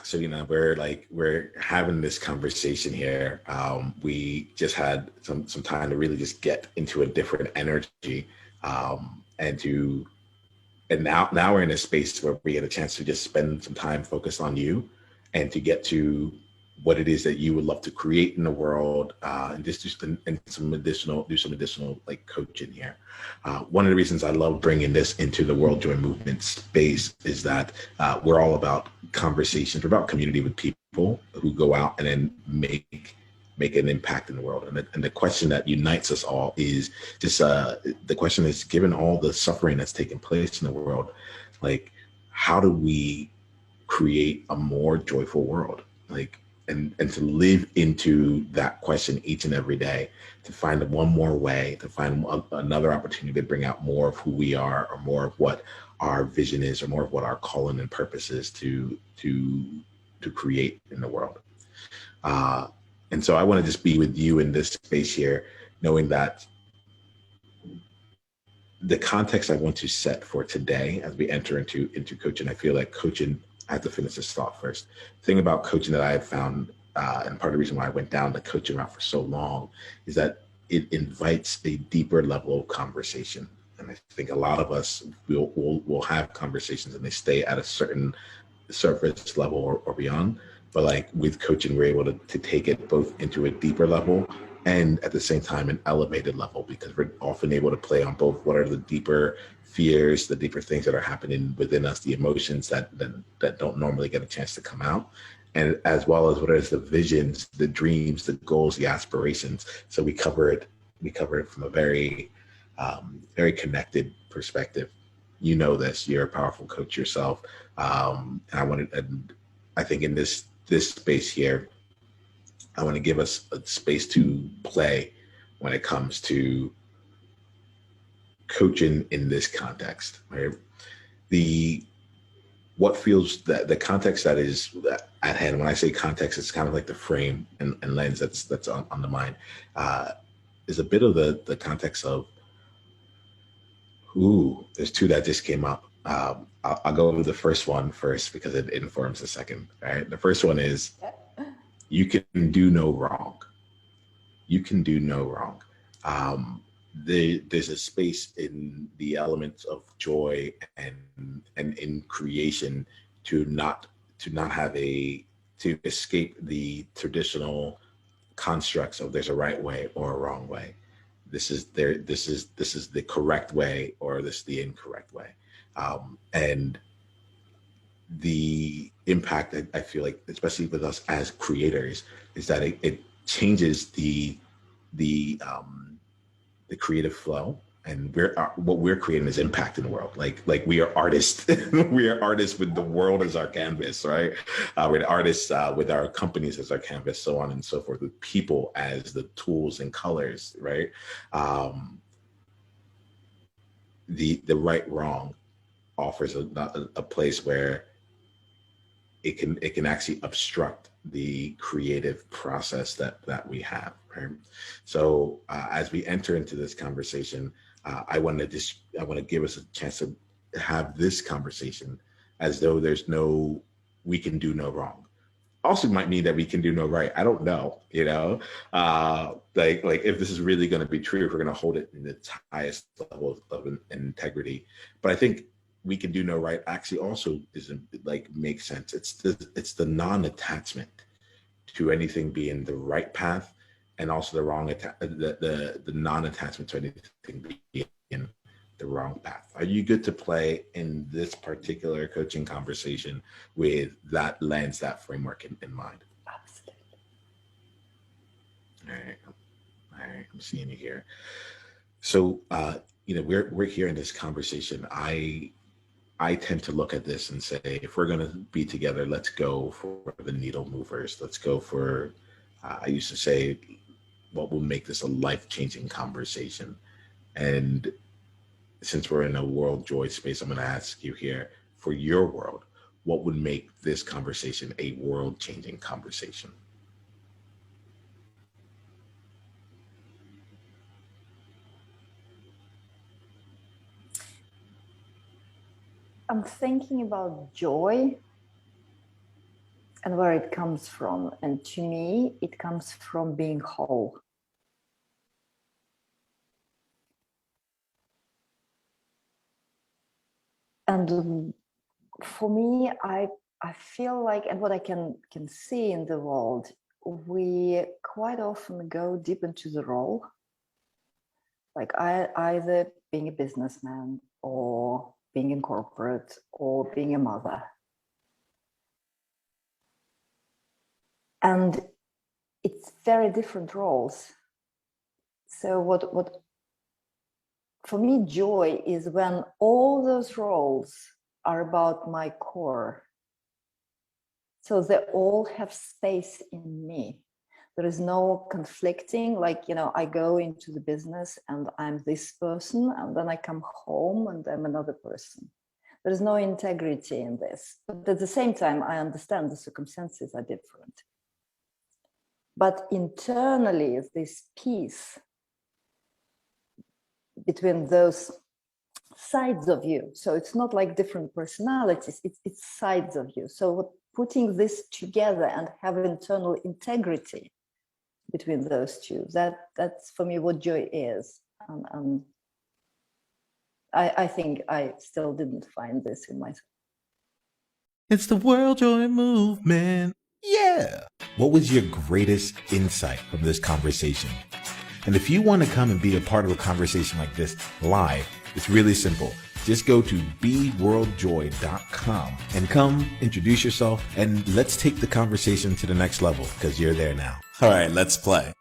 So, we're having this conversation here. We just had some time to really just get into a different energy, and to and now we're in a space where we get a chance to just spend some time focused on you, and to get to what it is that you would love to create in the world, and just and some additional like coaching here. One of the reasons I love bringing this into the World Joy Movement space is that we're all about conversations. We're about community with people who go out and then make an impact in the world. And the question that unites us all is just the question is, given all the suffering that's taking place in the world, like, how do we create a more joyful world? Like, and to live into that question each and every day, to find one more way, to find another opportunity to bring out more of who we are, or more of what our vision is, or more of what our calling and purpose is to create in the world. Uh, and so I want to just be with you in this space here, knowing that the context I want to set for today as we enter into coaching, I feel like coaching, I have to finish this thought first. The thing about coaching that I have found, and part of the reason why I went down the coaching route for so long, is that it invites a deeper level of conversation. And I think a lot of us will have conversations and they stay at a certain surface level, or beyond. But like with coaching, we're able to take it both into a deeper level and at the same time an elevated level, because we're often able to play on both what are the deeper fears, the deeper things that are happening within us, the emotions that don't normally get a chance to come out, and as well as what is the visions, the dreams, the goals, the aspirations. So we cover it from a very connected perspective. You know this. You're a powerful coach yourself, and I think in this space here, I want to give us a space to play when it comes to coaching in this context, right? The what feels that the context that is at hand. When I say context, it's kind of like the frame and lens that's on the mind. Uh, is a bit of the context of, ooh, there's two that just came up. I'll go with the first one first because it informs the second. All right. The first one is, you can do no wrong. You can do no wrong. Um, there's a space in the elements of joy and in creation to not have to escape the traditional constructs of there's a right way or a wrong way. This is the correct way, or this is the incorrect way. And the impact I feel like, especially with us as creators, is that it changes the the creative flow, and what we're creating is impact in the world. Like we are artists. We are artists with the world as our canvas, right? We're artists with our companies as our canvas, so on and so forth, with people as the tools and colors, right? Um, the right wrong offers a place where it can actually obstruct the creative process that we have, right? So as we enter into this conversation, I want to give us a chance to have this conversation as though there's no we can do no wrong. Also might mean that we can do no right. I don't know, like if this is really going to be true, if we're going to hold it in its highest level of integrity. But I think we can do no right actually also isn't like makes sense. It's the non-attachment to anything being the right path, and also the non-attachment to anything being the wrong path. Are you good to play in this particular coaching conversation with that lens, that framework in mind? Absolutely. All right. All right. I'm seeing you here. So, we're here in this conversation. I tend to look at this and say, if we're going to be together, let's go for the needle movers. Let's go for, I used to say, what will make this a life changing conversation. And since we're in a world joy space, I'm going to ask you here, for your world, what would make this conversation a world changing conversation? I'm thinking about joy, and where it comes from. And to me, it comes from being whole. And for me, I feel like, and what I can see in the world, we quite often go deep into the role. Like either being a businessman or being in corporate or being a mother. And it's very different roles. So what for me, joy is when all those roles are about my core. So they all have space in me. There is no conflicting, like, I go into the business and I'm this person, and then I come home and I'm another person. There is no integrity in this. But at the same time, I understand the circumstances are different. But internally, this peace between those sides of you. So it's not like different personalities, it's sides of you. So putting this together and have internal integrity between those two, that's for me what joy is. I think I still didn't find this in myself. It's the World Joy Movement. Yeah. What was your greatest insight from this conversation? And if you want to come and be a part of a conversation like this live, it's really simple. Just go to beworldjoy.com and come introduce yourself, and let's take the conversation to the next level, because you're there now. All right, let's play.